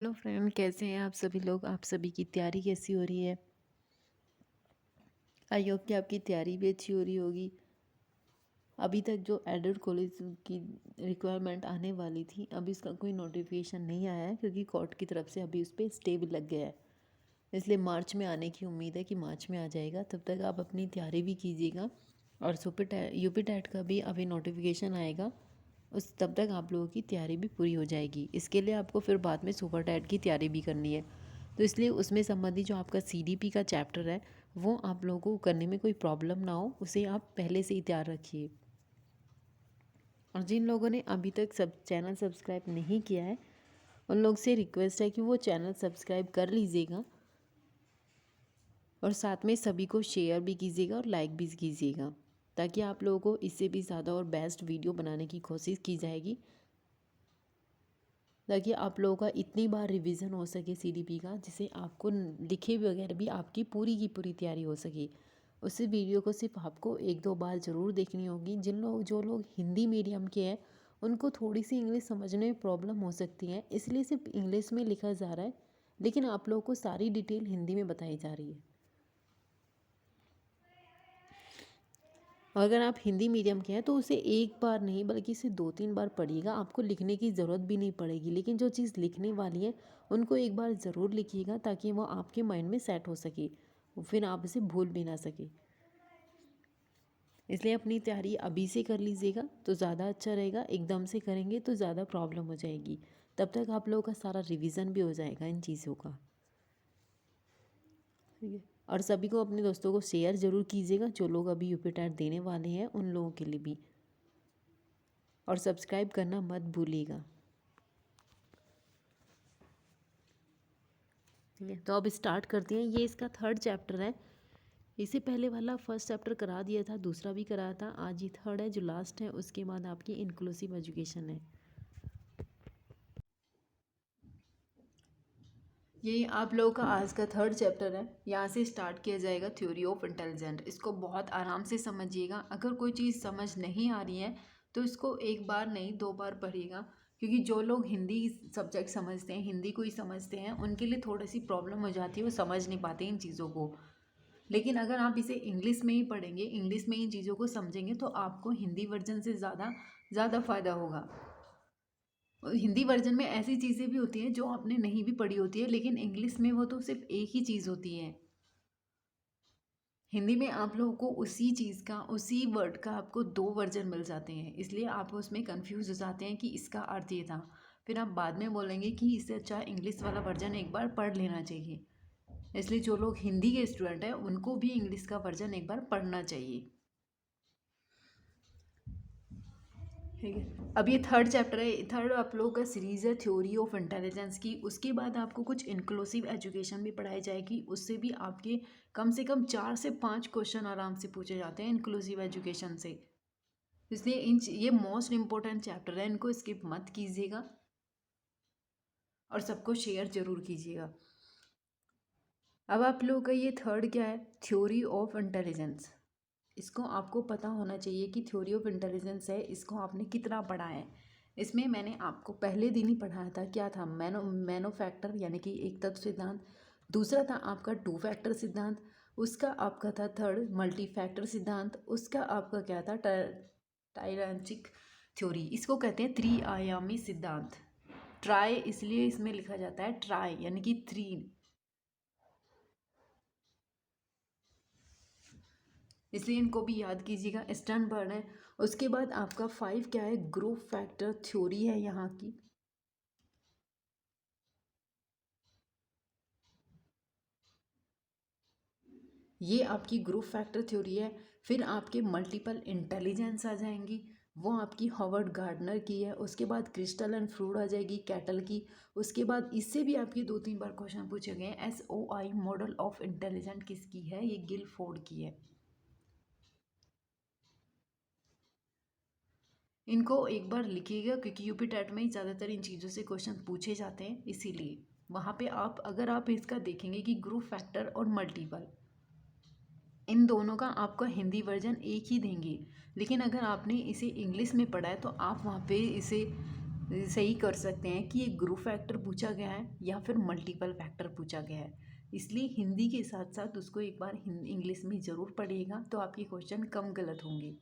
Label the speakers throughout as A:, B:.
A: Hello friend, कैसे हैं आप सभी लोग। आप सभी की तैयारी कैसी हो रही है। आई होप कि आपकी तैयारी भी अच्छी हो रही होगी। अभी तक जो एडेड कॉलेज की रिक्वायरमेंट आने वाली थी, अभी इसका कोई नोटिफिकेशन नहीं आया है क्योंकि कोर्ट की तरफ से अभी उस पर स्टे भी लग गया है। इसलिए मार्च में आने की उम्मीद है कि मार्च में आ जाएगा। तब तक आप अपनी तैयारी भी कीजिएगा। और यूपी टेट का भी अभी नोटिफिकेशन आएगा, उस तब तक आप लोगों की तैयारी भी पूरी हो जाएगी। इसके लिए आपको फिर बाद में सुपर टेट की तैयारी भी करनी है। तो इसलिए उसमें संबंधित जो आपका सीडीपी का चैप्टर है, वो आप लोगों को करने में कोई प्रॉब्लम ना हो, उसे आप पहले से ही तैयार रखिए। और जिन लोगों ने अभी तक सब चैनल सब्सक्राइब नहीं किया है, उन लोग से रिक्वेस्ट है कि वो चैनल सब्सक्राइब कर लीजिएगा और साथ में सभी को शेयर भी कीजिएगा और लाइक भी कीजिएगा, ताकि आप लोगों को इससे भी ज़्यादा और बेस्ट वीडियो बनाने की कोशिश की जाएगी, ताकि आप लोगों का इतनी बार रिवीजन हो सके सीडीपी का, जिससे आपको लिखे वगैरह भी आपकी पूरी की पूरी तैयारी हो सके। उस वीडियो को सिर्फ आपको एक दो बार ज़रूर देखनी होगी। जो लोग हिंदी मीडियम के हैं, उनको थोड़ी सी इंग्लिश समझने में प्रॉब्लम हो सकती है, इसलिए सिर्फ इंग्लिश में लिखा जा रहा है, लेकिन आप लोगों को सारी डिटेल हिंदी में बताई जा रही है। और अगर आप हिंदी मीडियम के हैं तो उसे एक बार नहीं बल्कि इसे दो तीन बार पढ़िएगा। आपको लिखने की ज़रूरत भी नहीं पड़ेगी, लेकिन जो चीज़ लिखने वाली है उनको एक बार ज़रूर लिखिएगा, ताकि वो आपके माइंड में सेट हो सके, फिर आप इसे भूल भी ना सके। इसलिए अपनी तैयारी अभी से कर लीजिएगा तो ज़्यादा अच्छा रहेगा। एकदम से करेंगे तो ज़्यादा प्रॉब्लम हो जाएगी। तब तक आप लोगों का सारा रिवीजन भी हो जाएगा इन चीज़ों का। ठीक है। और सभी को, अपने दोस्तों को शेयर ज़रूर कीजिएगा, जो लोग अभी यूपी टेट देने वाले हैं उन लोगों के लिए भी। और सब्सक्राइब करना मत भूलिएगा। ठीक है, तो अब स्टार्ट करते हैं। ये इसका थर्ड चैप्टर है। इससे पहले वाला फर्स्ट चैप्टर करा दिया था, दूसरा भी कराया था। आज ये थर्ड है जो लास्ट है। उसके बाद आपकी इंक्लूसिव एजुकेशन है। ये आप लोगों का आज का थर्ड चैप्टर है। यहाँ से स्टार्ट किया जाएगा थ्योरी ऑफ इंटेलिजेंट। इसको बहुत आराम से समझिएगा। अगर कोई चीज़ समझ नहीं आ रही है तो इसको एक बार नहीं दो बार पढ़िएगा, क्योंकि जो लोग हिंदी सब्जेक्ट समझते हैं, हिंदी को ही समझते हैं, उनके लिए थोड़ी सी प्रॉब्लम हो जाती है, वो समझ नहीं पाते इन चीज़ों को। लेकिन अगर आप इसे इंग्लिश में ही पढ़ेंगे, इंग्लिश में इन चीज़ों को समझेंगे, तो आपको हिंदी वर्जन से ज़्यादा ज़्यादा फ़ायदा होगा। हिंदी वर्जन में ऐसी चीज़ें भी होती हैं जो आपने नहीं भी पढ़ी होती है, लेकिन इंग्लिश में वो तो सिर्फ एक ही चीज़ होती है। हिंदी में आप लोगों को उसी चीज़ का, उसी वर्ड का आपको दो वर्जन मिल जाते हैं, इसलिए आप उसमें कंफ्यूज हो जाते हैं कि इसका अर्थ ये था। फिर आप बाद में बोलेंगे कि इससे अच्छा इंग्लिश वाला वर्जन एक बार पढ़ लेना चाहिए। इसलिए जो लोग हिंदी के स्टूडेंट हैं उनको भी इंग्लिश का वर्जन एक बार पढ़ना चाहिए। ठीक है, अब ये थर्ड चैप्टर है। थर्ड आप लोगों का सीरीज़ है थ्योरी ऑफ इंटेलिजेंस की। उसके बाद आपको कुछ इंक्लूसिव एजुकेशन भी पढ़ाई जाएगी। उससे भी आपके कम से कम 4 से 5 क्वेश्चन आराम से पूछे जाते हैं इंक्लूसिव एजुकेशन से। इसलिए ये मोस्ट इंपॉर्टेंट चैप्टर है, इनको स्किप मत कीजिएगा और सबको शेयर जरूर कीजिएगा। अब आप लोगों का ये थर्ड क्या है, थ्योरी ऑफ इंटेलिजेंस। इसको आपको पता होना चाहिए कि थ्योरी ऑफ इंटेलिजेंस है, इसको आपने कितना पढ़ा है। इसमें मैंने आपको पहले दिन ही पढ़ाया था। क्या था, मैनो फैक्टर यानी कि एक तत्व सिद्धांत। दूसरा था आपका टू फैक्टर सिद्धांत। उसका आपका था थर्ड मल्टी फैक्टर सिद्धांत। उसका आपका क्या था, टायरेंचिक थ्योरी। इसको कहते हैं त्रिआयामी सिद्धांत। ट्राई इसलिए इसमें लिखा जाता है, ट्राई यानी कि थ्री, इसलिए इनको भी याद कीजिएगा। स्टर्नबर्न है। उसके बाद आपका 5 क्या है, ग्रुप फैक्टर थ्योरी है यहाँ की। ये आपकी ग्रुप फैक्टर थ्योरी है। फिर आपके मल्टीपल इंटेलिजेंस आ जाएंगी, वो आपकी हॉवर्ड गार्डनर की है। उसके बाद क्रिस्टल एंड फ्रूड आ जाएगी, कैटल की। उसके बाद इससे भी आपके 2 3 बार क्वेश्चन पूछे गए हैं। SOI मॉडल ऑफ इंटेलिजेंट किसकी है, ये गिलफोर्ड की है। इनको एक बार लिखिएगा, क्योंकि यूपी टेट में ही ज़्यादातर इन चीज़ों से क्वेश्चन पूछे जाते हैं, इसीलिए वहाँ पे आप, अगर आप इसका देखेंगे कि ग्रुप फैक्टर और मल्टीपल, इन दोनों का आपका हिंदी वर्जन एक ही देंगे। लेकिन अगर आपने इसे इंग्लिश में पढ़ा है तो आप वहाँ पे इसे सही कर सकते हैं कि ये ग्रुप फैक्टर पूछा गया है या फिर मल्टीपल फैक्टर पूछा गया है। इसलिए हिंदी के साथ साथ उसको एक बार इंग्लिश में ज़रूर पढ़िएगा, तो आपके क्वेश्चन कम गलत होंगे।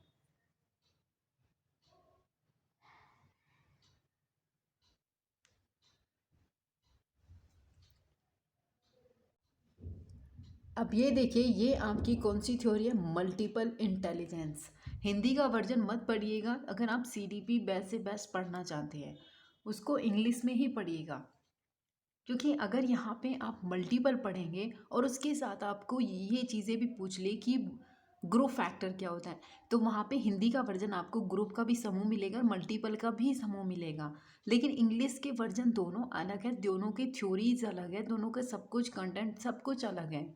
A: अब ये देखिए, ये आपकी कौन सी थ्योरी है? Multiple intelligence. हिंदी का वर्जन मत पढ़िएगा, अगर आप सीडीपी बेस्ट से बेस्ट पढ़ना चाहते हैं उसको इंग्लिश में ही पढ़िएगा, क्योंकि अगर यहाँ पे आप मल्टीपल पढ़ेंगे और उसके साथ आपको ये चीज़ें भी पूछ ले कि ग्रुप फैक्टर क्या होता है, तो वहाँ पे हिंदी का वर्जन आपको ग्रुप का भी समूह मिलेगा, मल्टीपल का भी समूह मिलेगा। लेकिन इंग्लिश के वर्जन दोनों अलग है, दोनों के थ्योरीज अलग है, दोनों का सब कुछ कंटेंट सब कुछ अलग है।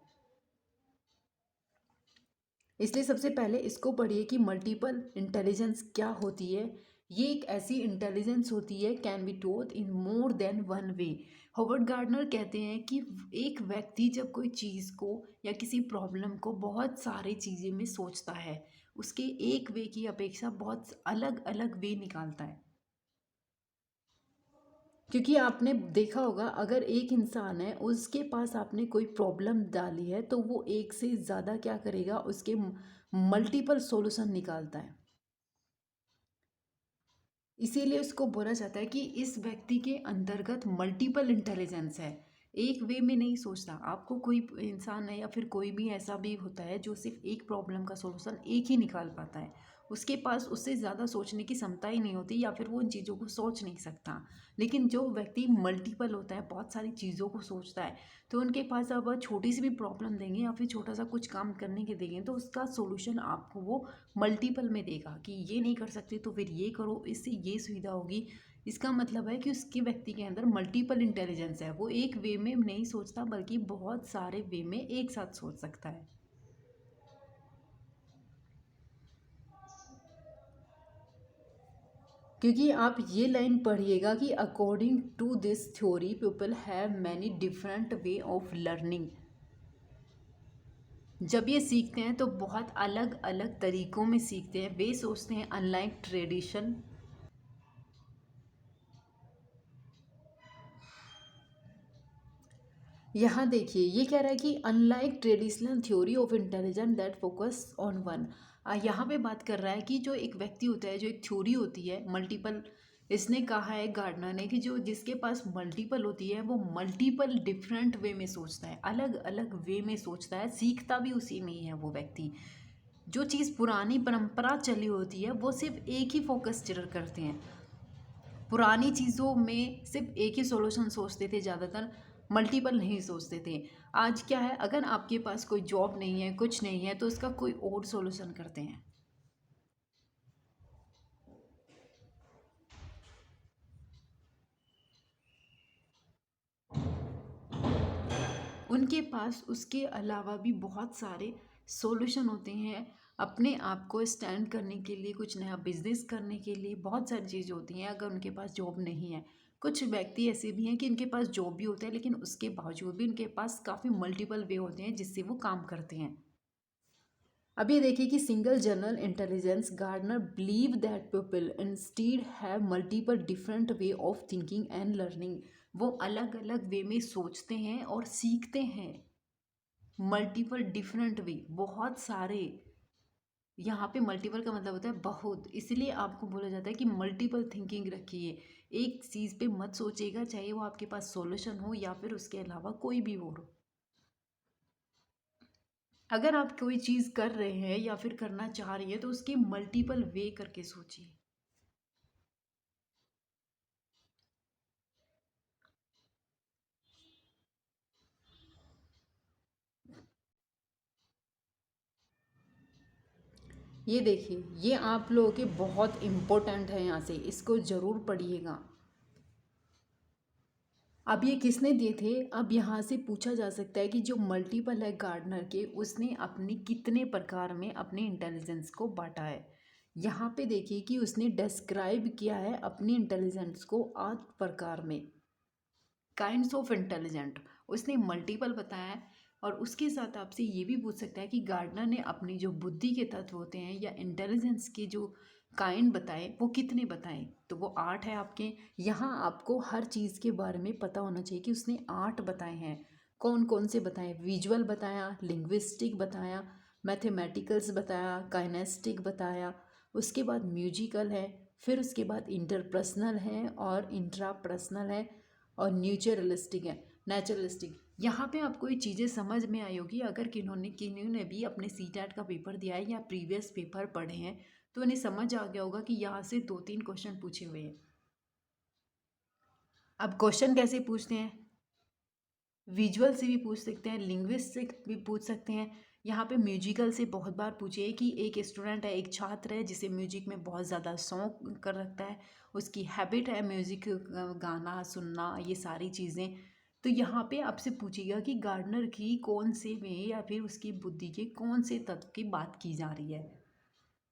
A: इसलिए सबसे पहले इसको पढ़िए कि मल्टीपल इंटेलिजेंस क्या होती है। ये एक ऐसी इंटेलिजेंस होती है can be told in more than one way. Howard Gardner कहते हैं कि एक व्यक्ति जब कोई चीज़ को या किसी प्रॉब्लम को बहुत सारी चीज़ें में सोचता है, उसके एक वे की अपेक्षा बहुत अलग अलग वे निकालता है। क्योंकि आपने देखा होगा, अगर एक इंसान है उसके पास आपने कोई प्रॉब्लम डाली है तो वो एक से ज़्यादा क्या करेगा, उसके मल्टीपल सॉल्यूशन निकालता है। इसीलिए उसको बोला जाता है कि इस व्यक्ति के अंतर्गत मल्टीपल इंटेलिजेंस है, एक वे में नहीं सोचता। आपको कोई इंसान है या फिर कोई भी ऐसा भी होता है जो सिर्फ एक प्रॉब्लम का सॉल्यूशन एक ही निकाल पाता है, उसके पास उससे ज़्यादा सोचने की क्षमता ही नहीं होती या फिर वो उन चीज़ों को सोच नहीं सकता। लेकिन जो व्यक्ति मल्टीपल होता है, बहुत सारी चीज़ों को सोचता है, तो उनके पास अब छोटी सी भी प्रॉब्लम देंगे या फिर छोटा सा कुछ काम करने के देंगे तो उसका सॉल्यूशन आपको वो मल्टीपल में देगा कि ये नहीं कर सकते तो फिर ये करो, इससे ये सुविधा होगी। इसका मतलब है कि उसके व्यक्ति के अंदर मल्टीपल इंटेलिजेंस है, वो एक वे में नहीं सोचता बल्कि बहुत सारे वे में एक साथ सोच सकता है। क्योंकि आप ये लाइन पढ़िएगा कि according to this theory people have many different way of learning. जब ये सीखते हैं तो बहुत अलग अलग तरीक़ों में सीखते हैं, वे सोचते हैं अनलाइक ट्रेडिशन। यहाँ देखिए, ये कह रहा है कि unlike traditional theory of intelligence that focus on one. यहाँ पे बात कर रहा है कि जो एक व्यक्ति होता है, जो एक थ्योरी होती है मल्टीपल, इसने कहा है गार्डनर ने कि जो जिसके पास मल्टीपल होती है वो मल्टीपल डिफरेंट वे में सोचता है, अलग अलग वे में सोचता है, सीखता भी उसी में ही है वो व्यक्ति। जो चीज़ पुरानी परंपरा चली होती है वो सिर्फ एक ही फोकस करते हैं, पुरानी चीज़ों में सिर्फ एक ही सॉल्यूशन सोचते थे, ज़्यादातर मल्टीपल नहीं सोचते थे। आज क्या है, अगर आपके पास कोई जॉब नहीं है, कुछ नहीं है, तो उसका कोई और सॉल्यूशन करते हैं। उनके पास उसके अलावा भी बहुत सारे सॉल्यूशन होते हैं अपने आप को स्टैंड करने के लिए, कुछ नया बिजनेस करने के लिए, बहुत सारी चीज़ें होती हैं अगर उनके पास जॉब नहीं है। कुछ व्यक्ति ऐसे भी हैं कि उनके पास जॉब भी होता है लेकिन उसके बावजूद भी उनके पास काफ़ी मल्टीपल वे होते हैं जिससे वो काम करते हैं। अब ये देखिए कि single general intelligence Gardner believe that people instead have multiple different way of thinking and learning. वो अलग अलग वे में सोचते हैं और सीखते हैं, मल्टीपल डिफरेंट वे, बहुत सारे। यहाँ पे मल्टीपल का मतलब होता है बहुत, इसलिए आपको बोला जाता है कि मल्टीपल थिंकिंग रखिए, एक चीज़ पे मत सोचिएगा, चाहे वो आपके पास सॉल्यूशन हो या फिर उसके अलावा कोई भी हो। अगर आप कोई चीज़ कर रहे हैं या फिर करना चाह रही है तो उसके मल्टीपल वे करके सोचिए। ये देखिए, ये आप लोगों के बहुत इम्पोर्टेंट है, यहाँ से इसको ज़रूर पढ़िएगा। अब ये किसने दिए थे? अब यहाँ से पूछा जा सकता है कि जो मल्टीपल है गार्डनर के, उसने अपनी कितने प्रकार में अपने इंटेलिजेंस को बांटा है। यहाँ पे देखिए कि उसने डिस्क्राइब किया है अपनी इंटेलिजेंस को 8 प्रकार में, काइंड्स ऑफ इंटेलिजेंट उसने मल्टीपल बताया है। और उसके साथ आपसे ये भी पूछ सकता है कि गार्डनर ने अपनी जो बुद्धि के तत्व होते हैं या इंटेलिजेंस के जो काइंड बताएं, वो कितने बताएं, तो वो 8 है आपके। यहाँ आपको हर चीज़ के बारे में पता होना चाहिए कि उसने 8 बताए हैं। कौन कौन से बताए? विजुअल बताया, लिंग्विस्टिक बताया, मैथमेटिकल्स बताया, काइनेस्टिक बताया, उसके बाद म्यूजिकल है, फिर उसके बाद इंटरपर्सनल है और इंट्रापर्सनल है, और नेचुरलिस्टिक। यहाँ पे आपको ये चीज़ें समझ में आई होगी अगर किन्होंने भी अपने सीटेट का पेपर दिया है या प्रीवियस पेपर पढ़े हैं, तो उन्हें समझ आ गया होगा कि यहाँ से 2-3 क्वेश्चन पूछे हुए हैं। अब क्वेश्चन कैसे पूछते हैं? विजुअल से भी पूछ सकते हैं, लिंग्विस्ट से भी पूछ सकते हैं। यहाँ पे म्यूजिकल से बहुत बार पूछे कि एक स्टूडेंट है, एक छात्र है जिसे म्यूजिक में बहुत ज़्यादा शौक कर रखता है, उसकी हैबिट है म्यूजिक गाना सुनना, ये सारी चीज़ें। तो यहाँ पे आपसे पूछेगा कि गार्डनर की कौन से में या फिर उसकी बुद्धि के कौन से तत्व की बात की जा रही है।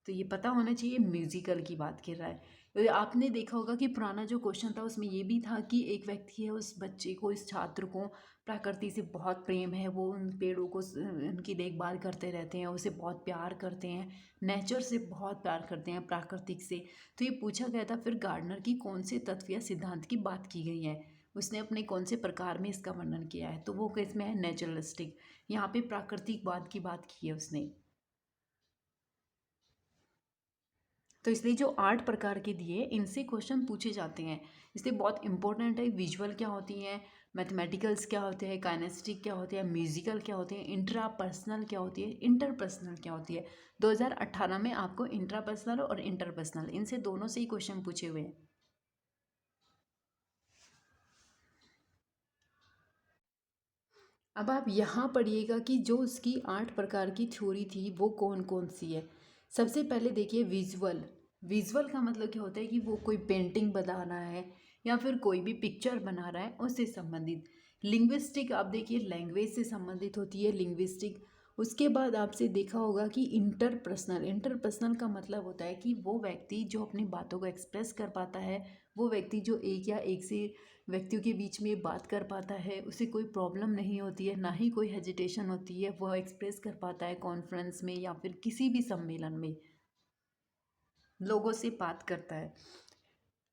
A: तो ये पता होना चाहिए म्यूजिकल की बात कर रहा है। आपने देखा होगा कि पुराना जो क्वेश्चन था उसमें ये भी था कि एक व्यक्ति है, उस बच्चे को, इस छात्र को प्रकृति से बहुत प्रेम है, वो उन पेड़ों को उनकी देखभाल करते रहते हैं, उसे बहुत प्यार करते हैं, नेचर से बहुत प्यार करते हैं, प्राकृतिक से। तो ये पूछा गया था फिर गार्डनर की कौन से तत्व या सिद्धांत की बात की गई है, उसने अपने कौन से प्रकार में इसका वर्णन किया है, तो वो किसमें है? नेचुरलिस्टिक। यहाँ पे प्राकृतिकवाद की बात की है उसने। तो इसलिए जो 8 प्रकार के दिए इनसे क्वेश्चन पूछे जाते हैं, इसलिए बहुत इंपॉर्टेंट है। विजुअल क्या होती हैं, मैथमेटिकल्स क्या होते हैं, काइनेस्टिक क्या होते हैं, म्यूजिकल क्या होते हैं, इंट्रापर्सनल क्या होती है, इंटरपर्सनल क्या होती है। 2018 में आपको इंट्रापर्सनल और इंटरपर्सनल इनसे दोनों से ही क्वेश्चन पूछे हुए हैं। अब आप यहाँ पढ़िएगा कि जो उसकी 8 प्रकार की थ्योरी थी वो कौन कौन सी है। सबसे पहले देखिए विजुअल। विजुअल का मतलब क्या होता है कि वो कोई पेंटिंग बना रहा है या फिर कोई भी पिक्चर बना रहा है, उससे संबंधित। लिंग्विस्टिक आप देखिए लैंग्वेज से संबंधित होती है लिंग्विस्टिक। उसके बाद आपसे देखा होगा कि इंटरपर्सनल। इंटरपर्सनल का मतलब होता है कि वो व्यक्ति जो अपनी बातों को एक्सप्रेस कर पाता है, वो व्यक्ति जो एक या एक से व्यक्तियों के बीच में बात कर पाता है, उसे कोई प्रॉब्लम नहीं होती है, ना ही कोई हेजिटेशन होती है, वो एक्सप्रेस कर पाता है कॉन्फ्रेंस में या फिर किसी भी सम्मेलन में लोगों से बात करता है।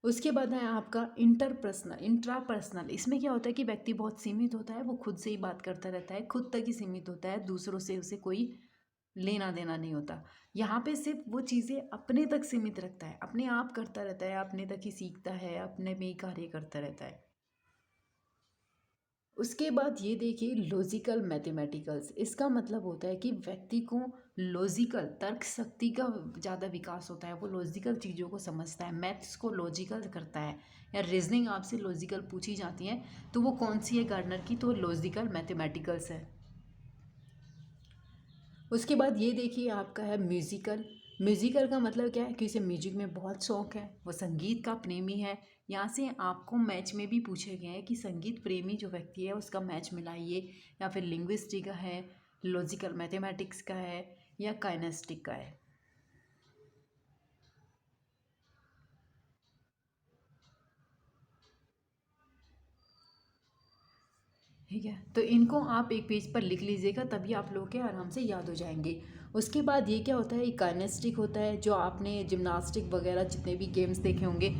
A: उसके बाद है आपका इंटरपर्सनल इंट्रापर्सनल। इसमें क्या होता है कि व्यक्ति बहुत सीमित होता है, वो खुद से ही बात करता रहता है, खुद तक ही सीमित होता है, दूसरों से उसे कोई लेना देना नहीं होता। यहाँ पे सिर्फ वो चीज़ें अपने तक सीमित रखता है, अपने आप करता रहता है, अपने तक ही सीखता है, अपने में ही कार्य करता रहता है। उसके बाद ये देखिए लॉजिकल मैथमेटिकल्स। इसका मतलब होता है कि व्यक्ति को लॉजिकल तर्क शक्ति का ज़्यादा विकास होता है, वो लॉजिकल चीज़ों को समझता है, मैथ्स को लॉजिकल करता है, या रीजनिंग आपसे लॉजिकल पूछी जाती है तो वो कौन सी है गार्डनर की, तो लॉजिकल मैथमेटिकल्स है। उसके बाद ये देखिए आपका है म्यूज़िकल। म्यूज़िकल का मतलब क्या है कि उसे म्यूजिक में बहुत शौक है, वो संगीत का प्रेमी है। यहाँ से आपको मैच में भी पूछे गए हैं कि संगीत प्रेमी जो व्यक्ति है उसका मैच मिलाइए, या फिर लिंग्विस्टिक का है, लॉजिकल मैथमेटिक्स का है, या काइनेस्टिक का है। ठीक है, तो इनको आप एक पेज पर लिख लीजिएगा, तभी आप लोग के आराम से याद हो जाएंगे। उसके बाद ये क्या होता है, एक काइनेस्टिक होता है, जो आपने जिम्नास्टिक वगैरह जितने भी गेम्स देखे होंगे,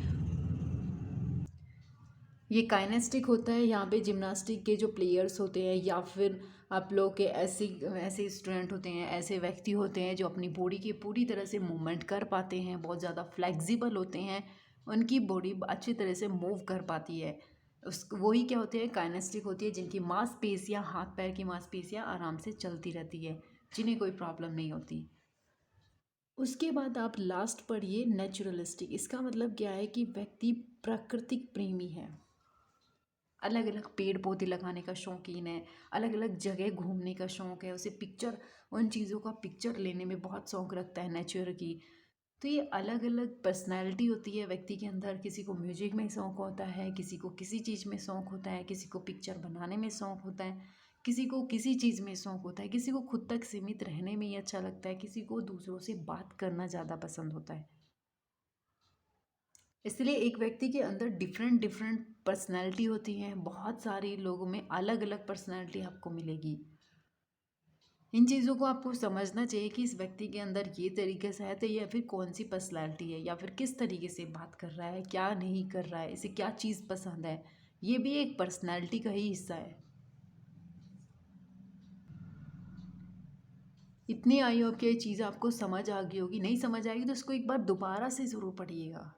A: ये काइनेस्टिक होता है। यहाँ पे जिम्नास्टिक के जो प्लेयर्स होते हैं या फिर आप लोग के ऐसे ऐसे स्टूडेंट होते हैं, ऐसे व्यक्ति होते हैं जो अपनी बॉडी के पूरी तरह से मूवमेंट कर पाते हैं, बहुत ज़्यादा फ्लेक्सिबल होते हैं, उनकी बॉडी अच्छी तरह से मूव कर पाती है। उस वही क्या होते हैं, काइनेस्टिक होती है, जिनकी मांसपेशियाँ, हाथ पैर की मांसपेशियाँ आराम से चलती रहती है, जिन्हें कोई प्रॉब्लम नहीं होती। उसके बाद आप लास्ट पढ़िए नेचुरलिस्टिक। इसका मतलब क्या है कि व्यक्ति प्राकृतिक प्रेमी है, अलग अलग पेड़ पौधे लगाने का शौकीन है, अलग अलग जगह घूमने का शौक़ है, उसे पिक्चर, उन चीज़ों का पिक्चर लेने में बहुत शौक़ रखता है नेचर की। तो ये अलग अलग पर्सनैलिटी होती है व्यक्ति के अंदर। किसी को म्यूजिक में शौक़ होता है, किसी को किसी चीज़ में शौक़ होता है, किसी को पिक्चर बनाने में शौक़ होता है, किसी को किसी चीज़ में शौक़ होता है, किसी को खुद तक सीमित रहने में ही अच्छा लगता है, किसी को दूसरों से बात करना ज़्यादा पसंद होता है। इसलिए एक व्यक्ति के अंदर डिफरेंट डिफरेंट पर्सनैलिटी होती हैं, बहुत सारे लोगों में अलग अलग पर्सनैलिटी आपको मिलेगी। इन चीज़ों को आपको समझना चाहिए कि इस व्यक्ति के अंदर ये तरीके से है तो या फिर कौन सी पर्सनैलिटी है, या फिर किस तरीके से बात कर रहा है, क्या नहीं कर रहा है, इसे क्या चीज़ पसंद है। ये भी एक पर्सनैलिटी का ही हिस्सा है। इतनी आई होप कि ये चीज़ आपको समझ आ गई होगी। नहीं समझ आएगी तो इसको एक बार दोबारा से ज़रूर पढ़िएगा।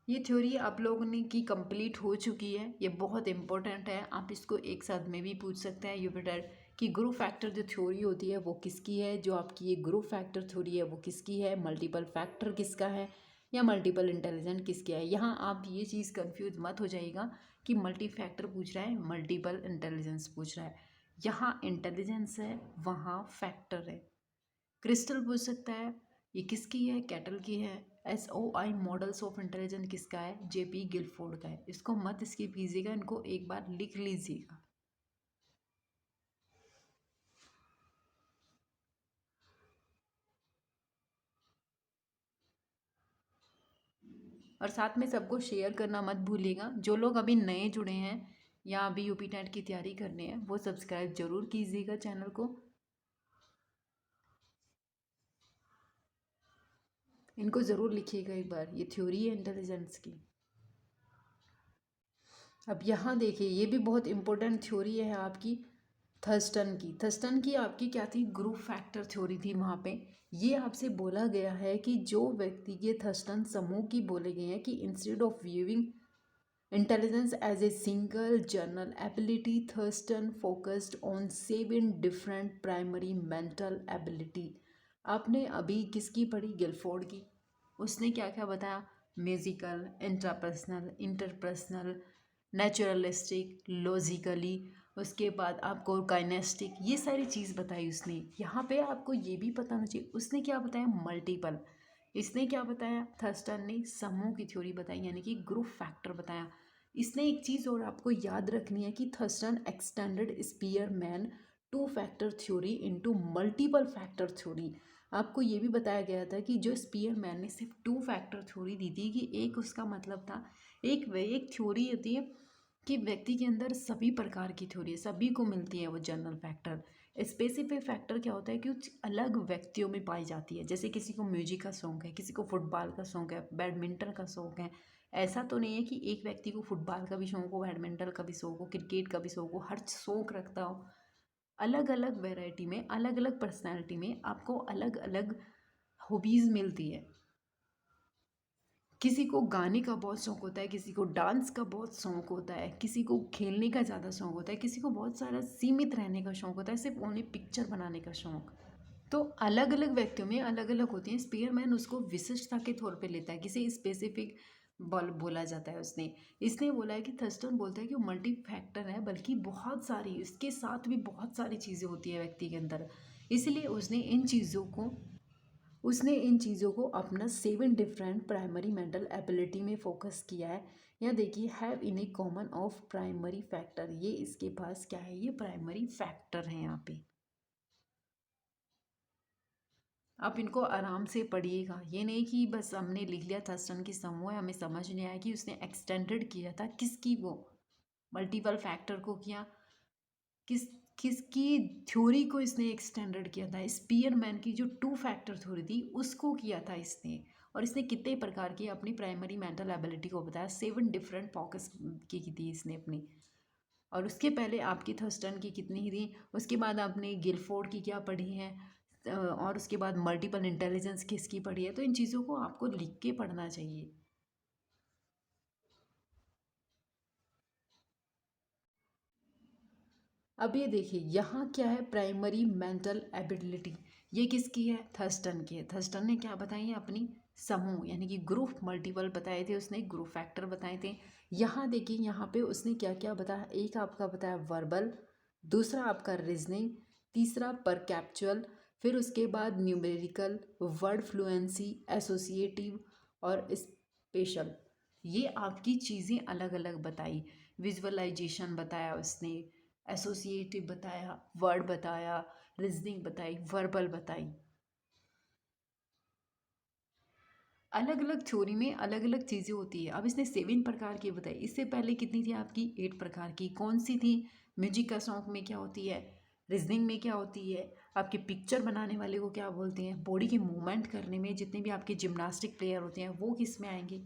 A: ये थ्योरी आप लोगों ने की कंप्लीट हो चुकी है। ये बहुत इंपॉर्टेंट है। आप इसको एक साथ में भी पूछ सकते हैं यूपिटर कि ग्रुप फैक्टर जो थ्योरी होती है वो किसकी है, जो आपकी ये ग्रुप फैक्टर थ्योरी है वो किसकी है, मल्टीपल फैक्टर किसका है, या मल्टीपल इंटेलिजेंट किसका है। यहाँ आप ये चीज़ कंफ्यूज मत हो जाइएगा कि मल्टी फैक्टर पूछ रहा है, मल्टीपल इंटेलिजेंस पूछ रहा है। यहाँ इंटेलिजेंस है, वहाँ फैक्टर है। क्रिस्टल पूछ सकता है ये किसकी है, कैटल की है। SOI मॉडल्स ऑफ इंटेलिजेंस किसका है, JP गिलफोर्ड का है। इसको मत स्किप कीजिएगा, इनको एक बार लिख लीजिएगा। और साथ में सबको शेयर करना मत भूलिएगा। जो लोग अभी नए जुड़े हैं या अभी यूपी टेट की तैयारी करनी है वो सब्सक्राइब जरूर कीजिएगा चैनल को। इनको ज़रूर लिखिएगा एक बार, ये थ्योरी है इंटेलिजेंस की। अब यहाँ देखिए ये भी बहुत इंपॉर्टेंट थ्योरी है आपकी थर्स्टन की। थर्स्टन की आपकी क्या थी, ग्रुप फैक्टर थ्योरी थी। वहाँ पे ये आपसे बोला गया है कि जो व्यक्ति ये थर्स्टन समूह की बोले गए हैं कि instead of viewing intelligence as a single general ability, Thurstone focused on 7 different primary mental ability. आपने अभी किसकी पढ़ी, गिलफोर्ड की। उसने क्या क्या बताया, musical, intrapersonal, interpersonal, naturalistic, logically, उसके बाद आपको काइनेस्टिक, ये सारी चीज़ बताई उसने। यहाँ पे आपको ये भी पता होना चाहिए उसने क्या बताया, मल्टीपल। इसने क्या बताया, थर्स्टन ने समूह की थ्योरी बताई, यानी कि ग्रुप फैक्टर बताया। इसने एक चीज़ और आपको याद रखनी है कि Thurston extended Spearman two factor theory into multiple factor theory. आपको ये भी बताया गया था कि जो स्पीयरमैन ने सिर्फ 2 फैक्टर थ्योरी दी थी कि एक उसका मतलब था, एक थ्योरी होती है कि व्यक्ति के अंदर सभी प्रकार की थ्योरी सभी को मिलती है वो जनरल फैक्टर। स्पेसिफिक फैक्टर क्या होता है कि कुछ अलग व्यक्तियों में पाई जाती है। जैसे किसी को म्यूजिक का शौक है, किसी को फुटबॉल का शौक है, बैडमिंटन का शौक है। ऐसा तो नहीं है कि एक व्यक्ति को फुटबॉल का भी शौक हो, बैडमिंटन का भी शौक हो, क्रिकेट का भी शौक हो, हर शौक रखता हो। अलग अलग वैरायटी में, अलग अलग पर्सनैलिटी में आपको अलग अलग हॉबीज़ मिलती है। किसी को गाने का बहुत शौक होता है, किसी को डांस का बहुत शौक होता है, किसी को खेलने का ज़्यादा शौक होता है, किसी को बहुत सारा सीमित रहने का शौक होता है, सिर्फ ओनली पिक्चर बनाने का शौक। तो अलग अलग व्यक्तियों में अलग अलग होती हैं। स्पीयरमैन उसको विशिष्टता के तौर पे लेता है, किसी स्पेसिफिक बल बोला जाता है उसने। इसने बोला है कि थर्स्टन बोलता है कि वो मल्टी फैक्टर है, बल्कि बहुत सारी, इसके साथ भी बहुत सारी चीज़ें होती है व्यक्ति के अंदर। इसलिए उसने इन चीज़ों को अपना 7 डिफरेंट प्राइमरी मेंटल एबिलिटी में फोकस किया है। या देखिए, have in A common of primary factor, ये इसके पास क्या है, ये प्राइमरी फैक्टर है यहाँ पे। आप इनको आराम से पढ़िएगा, ये नहीं कि बस हमने लिख लिया थर्स्टन की समूह है, हमें समझ नहीं आया कि उसने एक्सटेंडेड किया था किसकी, वो मल्टीपल फैक्टर को किया, किस किसकी थ्योरी को इसने एक्सटेंडेड किया था। स्पीयरमैन की जो 2 फैक्टर थ्योरी थी उसको किया था इसने। और इसने कितने प्रकार की अपनी प्राइमरी मेंटल एबिलिटी को बताया, 7 डिफरेंट फोकस की थी इसने अपनी। और उसके पहले आपकी थर्स्टन की कितनी ही थी, उसके बाद आपने गिलफोर्ड की क्या पढ़ी है, और उसके बाद मल्टीपल इंटेलिजेंस किसकी पढ़ी है। तो इन चीज़ों को आपको लिख के पढ़ना चाहिए। अब ये देखिए यहाँ क्या है, प्राइमरी मेंटल एबिलिटी, ये किसकी है, थर्स्टन की है। थर्स्टन ने क्या बताई है, अपनी समूह यानी कि ग्रुप, मल्टीपल बताए थे उसने, ग्रुप फैक्टर बताए थे। यहाँ देखिए, यहाँ पे उसने क्या क्या बताया, एक आपका बताया वर्बल, दूसरा आपका रीजनिंग, तीसरा परकैप्चुअल, फिर उसके बाद न्यूमेरिकल, वर्ड फ्लुएंसी, एसोसिएटिव और स्पेशल। ये आपकी चीज़ें अलग अलग बताई। विजुअलाइजेशन बताया उसने, एसोसिएटिव बताया, वर्ड बताया, रीजनिंग बताई, वर्बल बताई। अलग अलग थ्योरी में अलग अलग चीज़ें होती है। अब इसने 7 प्रकार की बताई, इससे पहले कितनी थी आपकी? 8 प्रकार की। कौन सी थी? म्यूजिक का सॉन्ग में क्या होती है, रीजनिंग में क्या होती है, आपके पिक्चर बनाने वाले को क्या बोलते हैं, बॉडी की मूवमेंट करने में जितने भी आपके जिम्नास्टिक प्लेयर होते हैं वो किस में आएंगे।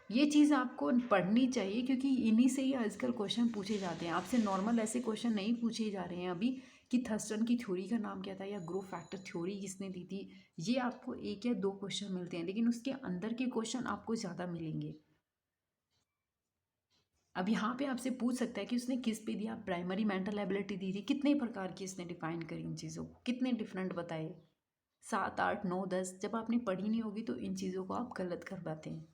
A: ये चीज़ आपको पढ़नी चाहिए क्योंकि इन्हीं से ही आजकल क्वेश्चन पूछे जाते हैं आपसे। नॉर्मल ऐसे क्वेश्चन नहीं पूछे जा रहे हैं अभी कि थर्स्टन की थ्योरी का नाम क्या था या ग्रोथ फैक्टर थ्योरी किसने दी थी। ये आपको 1 या 2 क्वेश्चन मिलते हैं, लेकिन उसके अंदर के क्वेश्चन आपको ज़्यादा मिलेंगे। अब यहाँ पे आपसे पूछ सकता है कि उसने किस पे दिया, प्राइमरी मेंटल एबिलिटी दी थी, कितने प्रकार की इसने डिफाइन करी इन चीज़ों को, कितने डिफरेंट बताए, 7 8 9 10। जब आपने पढ़ी नहीं होगी तो इन चीज़ों को आप गलत कर पाते हैं।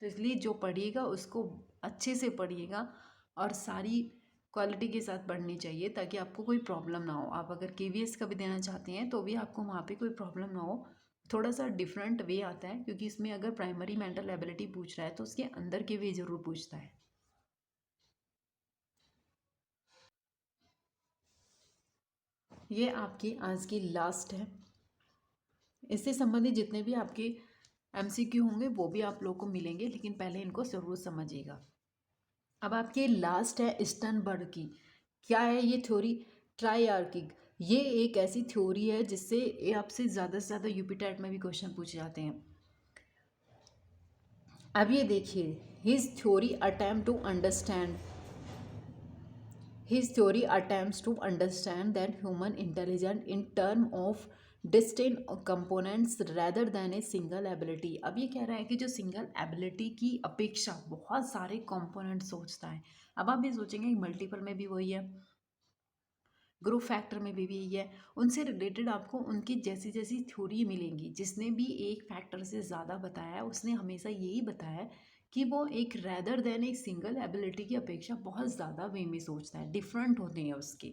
A: तो इसलिए जो पढ़िएगा उसको अच्छे से पढ़िएगा और सारी क्वालिटी के साथ पढ़नी चाहिए ताकि आपको कोई प्रॉब्लम ना हो। आप अगर केवीएस का भी देना चाहते हैं तो भी आपको वहाँ पे कोई प्रॉब्लम ना हो। थोड़ा सा डिफरेंट वे आता है क्योंकि इसमें अगर प्राइमरी मेंटल एबिलिटी पूछ रहा है तो उसके अंदर के वे ज़रूर पूछता है। ये आपकी आज की लास्ट है। इससे संबंधित जितने भी आपके एमसीक्यू होंगे वो भी आप लोग को मिलेंगे, लेकिन पहले इनको ज़रूर समझिएगा। अब आपके लास्ट है स्टर्नबर्ग की। क्या है ये थ्योरी? ट्राइआर्किक। ये एक ऐसी थ्योरी है जिससे ये आपसे ज़्यादा से ज़्यादा यूपीटेट में भी क्वेश्चन पूछे जाते हैं। अब ये देखिए, his theory attempt to understand His theory attempts to understand that human intelligence in terms of distinct components rather than a single ability। अब ये कह रहा है कि जो सिंगल एबिलिटी की अपेक्षा बहुत सारे कंपोनेंट सोचता है। अब आप भी सोचेंगे मल्टीपल में भी वही है, ग्रुप फैक्टर में भी यही है। उनसे रिलेटेड आपको उनकी जैसी जैसी थ्योरी मिलेंगी। जिसने भी एक फैक्टर से ज़्यादा बताया है उसने हमेशा यही बताया है कि वो एक रैदर देन एक सिंगल एबिलिटी की अपेक्षा बहुत ज़्यादा वे में सोचता है, डिफरेंट होते हैं उसके।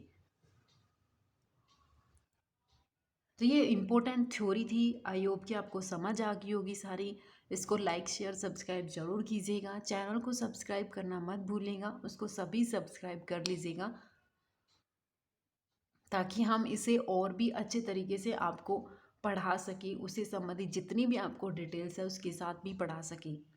A: तो ये इम्पोर्टेंट थ्योरी थी। आई होप कि आपको समझ आ गई होगी सारी। इसको लाइक शेयर सब्सक्राइब जरूर कीजिएगा। चैनल को सब्सक्राइब करना मत भूलिएगा, उसको सभी सब्सक्राइब कर लीजिएगा ताकि हम इसे और भी अच्छे तरीके से आपको पढ़ा सकें, उससे संबंधित जितनी भी आपको डिटेल्स है उसके साथ भी पढ़ा सकें।